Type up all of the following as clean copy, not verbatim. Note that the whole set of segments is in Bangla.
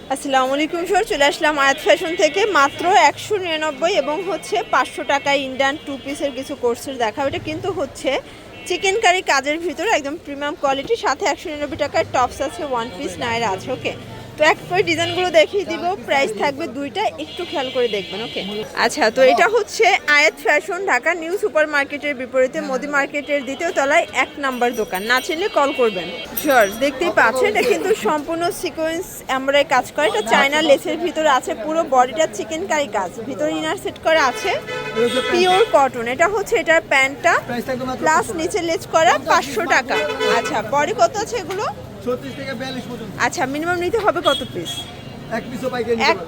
আসসালামু আলাইকুম স্যার, চলে আসলাম আয়াত ফ্যাশন থেকে। মাত্র 199 এবং হচ্ছে 500 টাকায় ইন্ডিয়ান টু পিসের কিছু কোর্সের দেখা। এটা কিন্তু হচ্ছে চিকেন কারি কাজের ভিতরে একদম প্রিমিয়াম কোয়ালিটি, সাথে 199 টাকায় টপস আছে, ওয়ান পিস নাইরা আছে। ওকে, তো এক করে ডিজাইনগুলো দেখিয়ে দিব, প্রাইস থাকবে দুইটা, একটু খেয়াল করে দেখবেন। ওকে, আচ্ছা, তো এটা হচ্ছে আয়াত ফ্যাশন, ঢাকা নিউ সুপার মার্কেটের বিপরীতে মোদি মার্কেটের দ্বিতীয় তলায় 1 নাম্বার দোকান। না চিনলে কল করবেন। শর্টস দেখতেই পাচ্ছেন, এটা কিন্তু সম্পূর্ণ সিকোয়েন্স এমব্রয়ডারি কাজ করে। এটা চায়না লেসের ভিতরে আছে, পুরো বডিটা চিকেন কারি কাজ, ভিতরে ইনার সেট করা আছে পিওর কটন। এটা হচ্ছে এটার প্যান্টটা প্লাস নিচে লেস করা 500 টাকা। আচ্ছা, বডি কত আছে এগুলো? 36 থেকে 42 পর্যন্ত। আচ্ছা, মিনিমাম নিতে হবে কত পিস? এক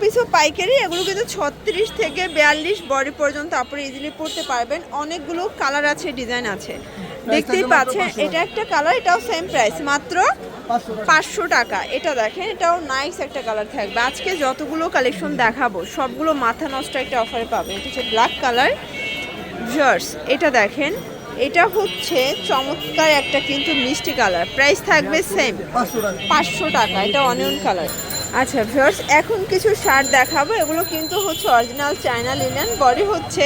পিসও পাইকারি। এগুলো কিন্তু 36 থেকে 42 বডি পর্যন্ত আপনি ইজিলি পরতে পারবেন। অনেকগুলো কালার আছে, ডিজাইন আছে, দেখতেই পাচ্ছেন। এটা একটা কালার, এটাও সেম প্রাইস, মাত্র 500 টাকা। এটা দেখেন, এটাও নাইস একটা কালার থাকবে। আজকে যতগুলো কালেকশন দেখাবো সবগুলো মাথা নষ্ট একটা অফারে পাবেন। এটা হচ্ছে ব্ল্যাক কালার জার্স। এটা দেখেন, এটা হচ্ছে চমৎকার একটা কিন্তু মিষ্টি কালার, প্রাইস থাকবে সেম 500 টাকা। এটা অনিয়ন কালার। আচ্ছা ভিউয়ার্স, এখন কিছু শার্ট দেখাবো। এগুলো কিন্তু হচ্ছে অরিজিনাল চায়না লিনেন, বডি হচ্ছে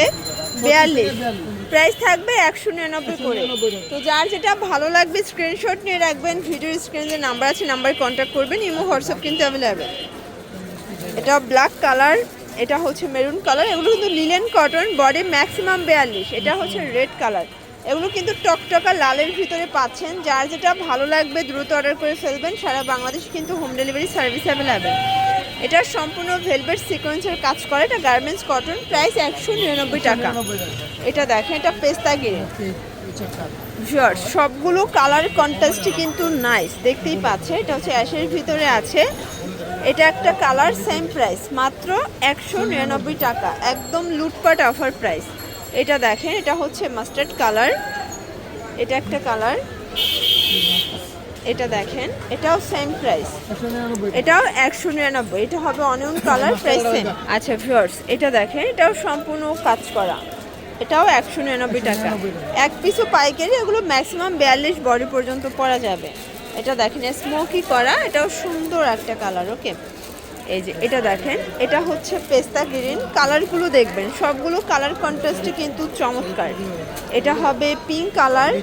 42, প্রাইস থাকবে 199 করে। তো যার যেটা ভালো লাগবে স্ক্রিনশট নিয়ে রাখবেন, ভিডিওর স্ক্রিনে যে নাম্বার আছে নাম্বারে কন্ট্যাক্ট করবেন। ইমো হোয়াটসঅ্যাপ কিন্তু অ্যাভেলেবেল। এটা ব্ল্যাক কালার, এটা হচ্ছে মেরুন কালার। এগুলো কিন্তু লিলেন কটন, বডি ম্যাক্সিমাম 42। এটা হচ্ছে রেড কালার। এগুলো কিন্তু টকটকা লালের ভিতরে পাচ্ছেন। যার যেটা ভালো লাগবে দ্রুত অর্ডার করে ফেলবেন। সারা বাংলাদেশ কিন্তু হোম ডেলিভারি সার্ভিস অ্যাভেলেবেল। এটা সম্পূর্ণ ভেলভেট সিকোয়েন্সের কাজ করে। এটা গার্মেন্টস কটন, প্রাইস 199 টাকা। এটা দেখেন, এটা পেস্তা গ্রিন। ভিউয়ার্স, সবগুলো কালার কন্ট্রাস্টই কিন্তু নাইস, দেখতেই পাচ্ছে। এটা হচ্ছে অ্যাশের ভিতরে আছে। এটা একটা কালার, সেম প্রাইস, মাত্র 199 টাকা, একদম লুটপাট অফার প্রাইস। এটা দেখেন, এটা হচ্ছে মাস্টার্ড কালার। এটা একটা কালার, এটা দেখেন, এটাও সেম প্রাইস, এটাও 199। এটা হবে অনিয়ন কালার, প্রাইস সেম। আচ্ছা ভিউয়ার্স, এটা দেখেন, এটাও সম্পূর্ণ কাজ করা, এটাও 199 টাকা। এক পিসও পাইকারি। এগুলো ম্যাক্সিমাম 42 বডি পর্যন্ত পরা যাবে। এটা দেখেন স্মোকি করা, এটাও সুন্দর একটা কালার। ওকে, এই যে এটা দেখেন, এটা হচ্ছে পেস্তা গ্রিন। কালারগুলো দেখবেন, সবগুলো কালার কন্ট্রাস্টে কিন্তু চমৎকার। এটা হবে পিঙ্ক কালার,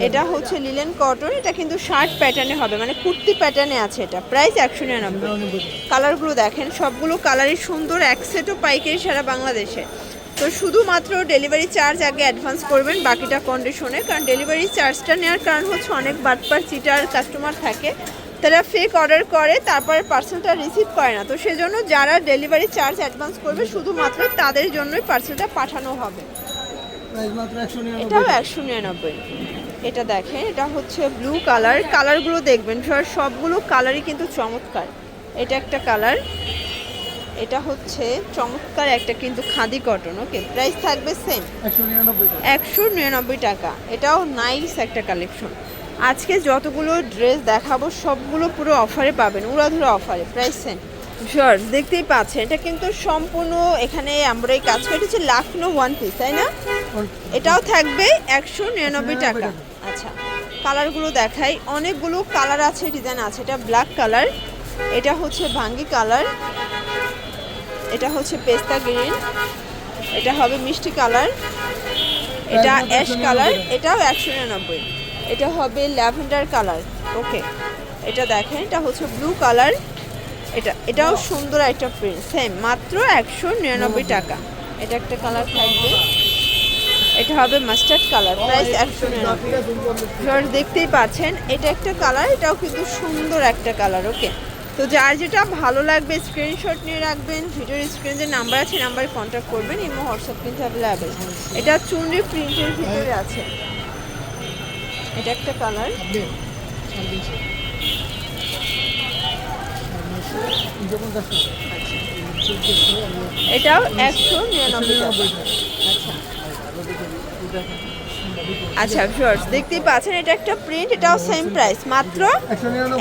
এটা হচ্ছে লিলেন কটন। এটা কিন্তু শার্ট প্যাটার্নে হবে, মানে কুর্তি প্যাটার্নে আছে। এটা প্রাইস 199। কালারগুলো দেখেন, সবগুলো কালারই সুন্দর। এক সেটও পাইকারি সারা বাংলাদেশে। তো শুধুমাত্র ডেলিভারি চার্জ আগে অ্যাডভান্স করবেন, বাকিটা কন্ডিশনে। কারণ ডেলিভারি চার্জটা নেওয়ার কারণ হচ্ছে অনেক বাটপার চিটার কাস্টমার থাকে, তারা ফেক অর্ডার করে তারপরে পার্সেলটা রিসিভ করে না। তো সেজন্য যারা ডেলিভারি চার্জ অ্যাডভান্স করবে শুধুমাত্র তাদের জন্যই পার্সেলটা পাঠানো হবে। এটাও 199। এটা দেখেন, এটা হচ্ছে ব্লু কালার। কালারগুলো দেখবেন, সবগুলো কালারই কিন্তু চমৎকার। এটা একটা কালার, এটা হচ্ছে চমৎকার একটা কিন্তু খাদি কটন। ওকে, প্রাইস থাকবে সেম 199 টাকা। এটাও নাইস একটা কালেকশন। আজকে যতগুলো ড্রেস দেখাবো সবগুলো পুরো অফারে পাবেন, উড়াধুরা অফারে, প্রাইস সেম। শর্টস দেখতেই পাচ্ছেন, এটা কিন্তু সম্পূর্ণ এখানে আমরা এই কাজ করে। এটা হচ্ছে লাখনো ওয়ান পিস, তাই না? এটাও থাকবে 199 টাকা। আচ্ছা, কালারগুলো দেখাই, অনেকগুলো কালার আছে, ডিজাইন আছে। এটা ব্ল্যাক কালার, এটা হচ্ছে ভাঙ্গি কালার, এটা হচ্ছে পেস্তা গ্রিন, এটা হবে মিষ্টি কালার, এটা অ্যাশ কালার, এটাও 199। এটা হবে ল্যাভেন্ডার কালার। ওকে, এটা দেখেন, এটা হচ্ছে ব্লু কালার। এটাও সুন্দর একটা প্রিন্ট, সেম, মাত্র 199 টাকা। এটা একটা কালার থাকবে, এটা হবে মাস্টার্ড কালার, প্রাইস 199। দেখতেই পাচ্ছেন, এটা একটা কালার, এটাও কিন্তু সুন্দর একটা কালার। ওকে, তো যার যেটা ভালো লাগবে স্ক্রিনশট নিয়ে রাখবেন, ভিডিওর স্ক্রিনে যে নাম্বার আছে নাম্বারে কন্ট্যাক্ট করবেন। ইমো হোয়াটসঅ্যাপ কিন্তু অ্যাভেলেবেল। এটা চুনরি প্রিন্টের ভিতরে আছে। এটা একটা কালার, এটাও 199 টাকা। আচ্ছা ভিউয়ার্স, দেখতেই পাচ্ছেন, এটা একটা প্রিন্ট, এটাও সেম প্রাইস, মাত্র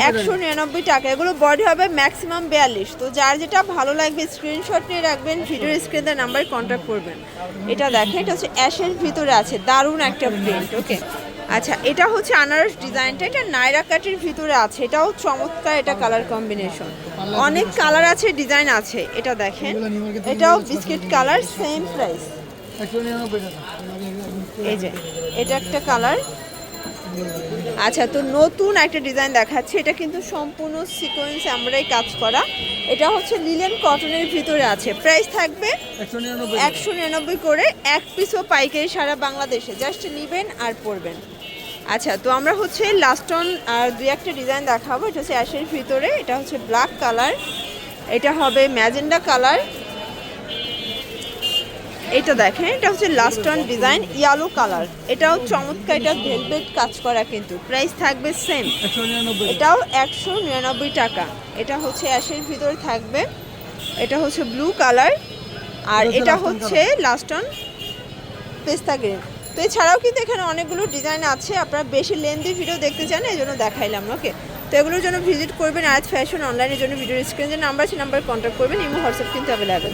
199 টাকা। এগুলো বডি হবে ম্যাক্সিমাম 42। তো যার যেটা ভালো লাগবে স্ক্রিনশট নিয়ে রাখবেন, ভিডিওর স্ক্রিনে নাম্বারে কন্ট্যাক্ট করবেন। এটা দেখেন, এটা হচ্ছে অ্যাশের ভিতরে আছে, দারুণ একটা প্রিন্ট। ওকে, আচ্ছা, এটা হচ্ছে আনারস ডিজাইনটা, এটা নায়রা কাটের ভিতরে আছে, এটাও চমৎকার, এটা কালার কম্বিনেশন, অনেক কালার আছে, ডিজাইন আছে। এটা দেখেন, এটাও বিস্কিট কালার, সেম প্রাইস। 199 টাকা। এই যে এটা একটা কালার। আচ্ছা, তো নতুন একটা ডিজাইন দেখাচ্ছে, এটা কিন্তু সম্পূর্ণ সিকোয়েন্স আমরাই কাজ করা, এটা হচ্ছে লিলেন কটনের ভিতরে আছে, প্রাইস থাকবে 199 199 করে, এক পিসও পাইকারি সারা বাংলাদেশে, জাস্ট নেবেন আর পরবেন। আচ্ছা, তো আমরা হচ্ছে লাস্ট অন আর দুই একটা ডিজাইন দেখাবো। এটা হচ্ছে অ্যাশের ভিতরে, এটা হচ্ছে ব্ল্যাক কালার, এটা হবে ম্যাজেন্ডা কালার, এটা দেখেন, এটা হচ্ছে last on design yellow colour, এটাও চমৎকার, এটা ভেলভেট কাজ করা, কিন্তু প্রাইস থাকবে সেম, 199 এটাও 199 টাকা। এটা হচ্ছে অ্যাশের ভিতরে থাকবে, এটা হচ্ছে ব্লু কালার, আর এটা হচ্ছে লাস্ট অন পেস্তা গ্রিন। তো এছাড়াও কিন্তু এখানে অনেকগুলো ডিজাইন আছে, আপনারা বেশি লেন্দি ভিডিও দেখতে চান এই জন্য দেখাইলাম। ওকে, তো এগুলোর জন্য ভিজিট করবেন আজ ফ্যাশন অনলাইনের জন্য ভিডিও স্ক্রিনে যে নাম্বার আছে নাম্বারে কন্ট্যাক্ট করবেন, ইমো হোয়াটসঅ্যাপ কিন্তু অ্যাভেলেবেল।